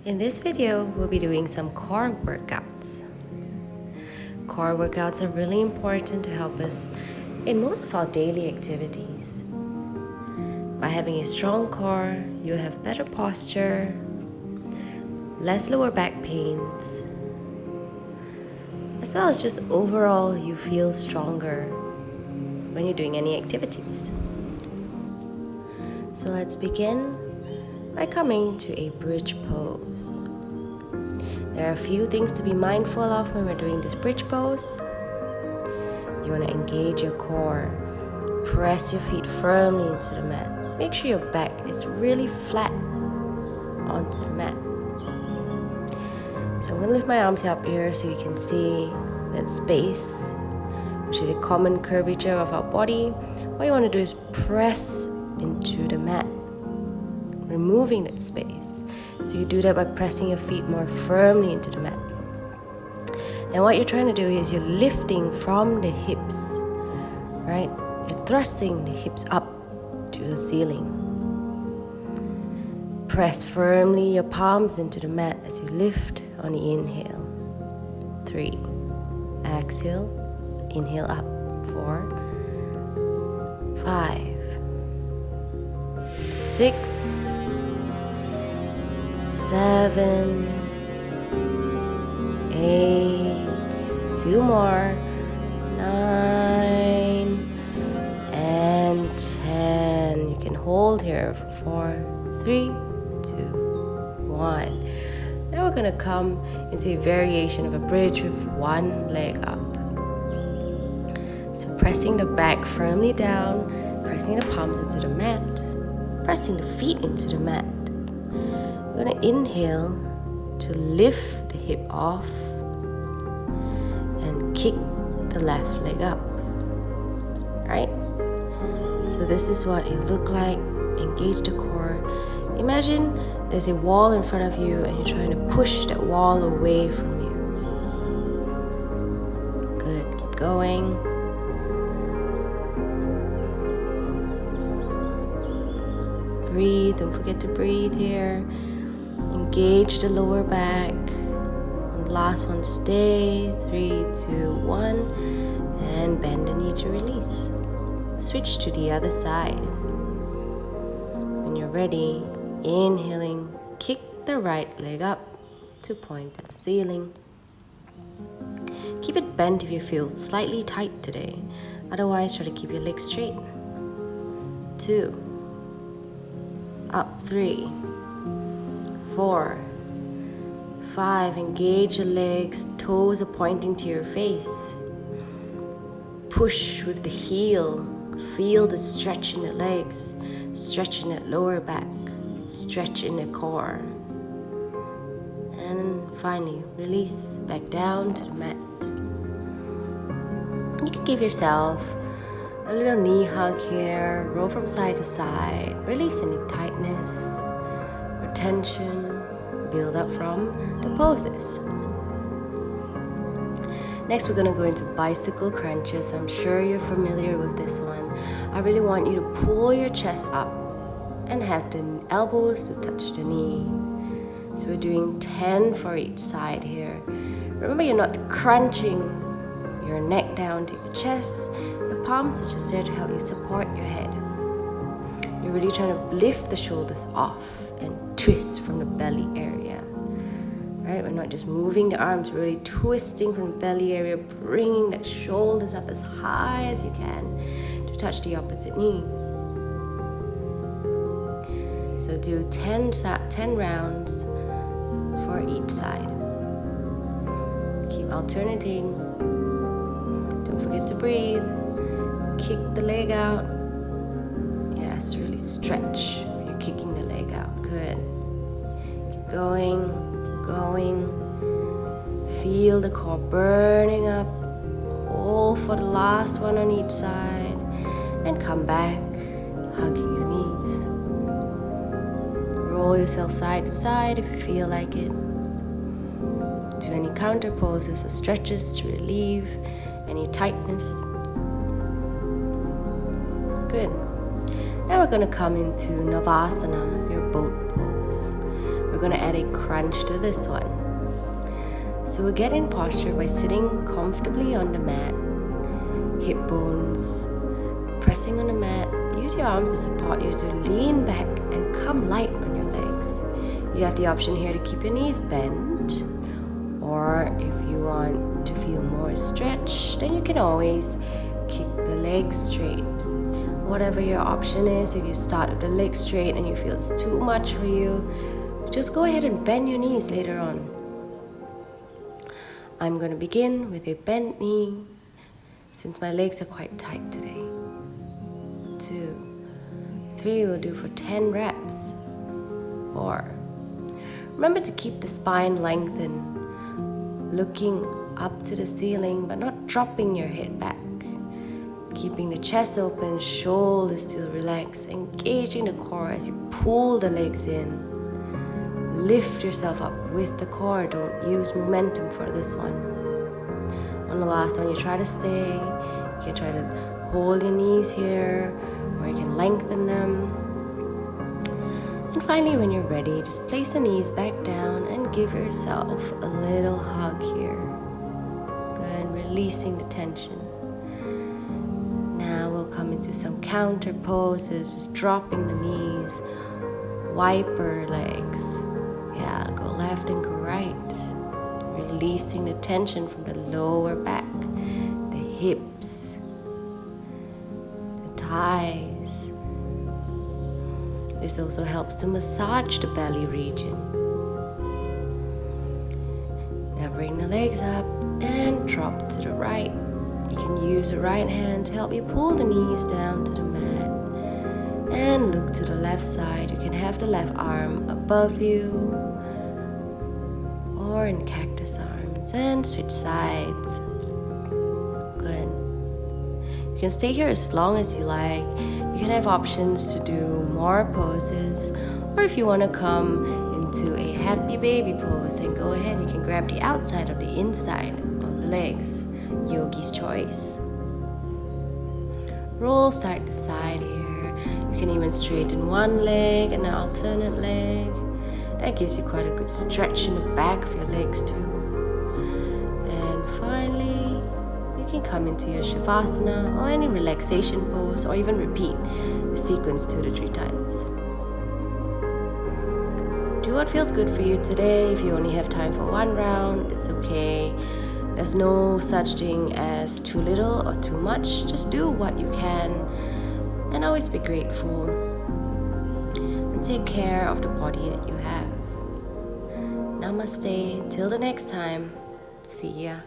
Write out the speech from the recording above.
In this video, we'll be doing some core workouts. Core workouts are really important to help us in most of our daily activities. By having a strong core, you'll have better posture, less lower back pains, as well as just overall you feel stronger when you're doing any activities. So let's begin by coming to a bridge pose. There are a few things to be mindful of when we're doing this bridge pose. You want to engage your core. Press your feet firmly into the mat. Make sure your back is really flat onto the mat. So I'm going to lift my arms up here so you can see that space, which is a common curvature of our body. What you want to do is press into the mat, removing that space. So you do that by pressing your feet more firmly into the mat. And what you're trying to do is you're lifting from the hips, right? You're thrusting the hips up to the ceiling. Press firmly your palms into the mat as you lift on the inhale. 3. Exhale. Inhale up. 4. 5. 6. 7. 8. 2 more. 9. And 10. You can hold here for 4, 3, 2, 1. Now we're going to come into a variation of a bridge with one leg up. So pressing the back firmly down, pressing the palms into the mat, pressing the feet into the mat. We're going to inhale to lift the hip off and kick the left leg up. Alright? So this is what it look like. Engage the core. Imagine there's a wall in front of you and you're trying to push that wall away from you. Good. Keep going. Breathe. Don't forget to breathe here. Engage the lower back. And last one, stay. 3, 2, 1. And bend the knee to release. Switch to the other side. When you're ready, inhaling, kick the right leg up to point at the ceiling. Keep it bent if you feel slightly tight today. Otherwise, try to keep your legs straight. 2. Up. 3. 4. 5. Engage the legs. Toes are pointing to your face. Push with the heel. Feel the stretch in the legs. Stretch in that lower back. Stretch in the core. And finally, release back down to the mat. You can give yourself a little knee hug here. Roll from side to side. Release any tightness or tension build up from the poses. Next, we're going to go into bicycle crunches. So I'm sure you're familiar with this one. I really want you to pull your chest up and have the elbows to touch the knee. So we're doing 10 for each side here. Remember, you're not crunching your neck down to your chest. Your palms are just there to help you support your head. You're really trying to lift the shoulders off and twist from the belly area. Right? We're not just moving the arms, we're really twisting from the belly area, bringing that shoulders up as high as you can to touch the opposite knee. So do 10 rounds for each side. Keep alternating. Don't forget to breathe. Kick the leg out. Yes, really stretch. You're kicking the leg out. Good. Keep going. Feel the core burning up. Hold for the last one on each side. And come back, hugging your knees. Roll yourself side to side if you feel like it. Do any counter poses or stretches to relieve any tightness. Good. Now we're going to come into Navasana, your boat pose. We're going to add a crunch to this one. So we'll get in posture by sitting comfortably on the mat, hip bones pressing on the mat. Use your arms to support you to lean back and come light on your legs. You have the option here to keep your knees bent, or if you want to feel more stretch, then you can always kick the legs straight. Whatever your option is, if you start with the legs straight and you feel it's too much for you, just go ahead and bend your knees later on. I'm going to begin with a bent knee, since my legs are quite tight today. 2, 3, we'll do for 10 reps. 4. Remember to keep the spine lengthened, looking up to the ceiling but not dropping your head back. Keeping the chest open, shoulders still relaxed, engaging the core as you pull the legs in. Lift yourself up with the core, don't use momentum for this one. On the last one, you try to stay. You can try to hold your knees here, or you can lengthen them. And finally, when you're ready, just place the knees back down and give yourself a little hug here. Good, releasing the tension. Now we'll come into some counter poses, just dropping the knees, wiper legs. Yeah, go left and go right. Releasing the tension from the lower back, the hips, the thighs. This also helps to massage the belly region. Now bring the legs up and drop to the right. You can use the right hand to help you pull the knees down to the mat. And look to the left side. You can have the left arm above you or in cactus arms, and switch sides. Good. You can stay here as long as you like. You can have options to do more poses, or if you want to come into a happy baby pose, then go ahead. You can grab the outside or the inside of the legs. Yogi's choice. Roll side to side here. You can even straighten one leg and an alternate leg. That gives you quite a good stretch in the back of your legs too. And finally, you can come into your Savasana or any relaxation pose, or even repeat the sequence 2 to 3 times. Do what feels good for you today. If you only have time for one round, it's okay. There's no such thing as too little or too much. Just do what you can and always be grateful. And take care of the body that you have. Namaste. Till the next time. See ya.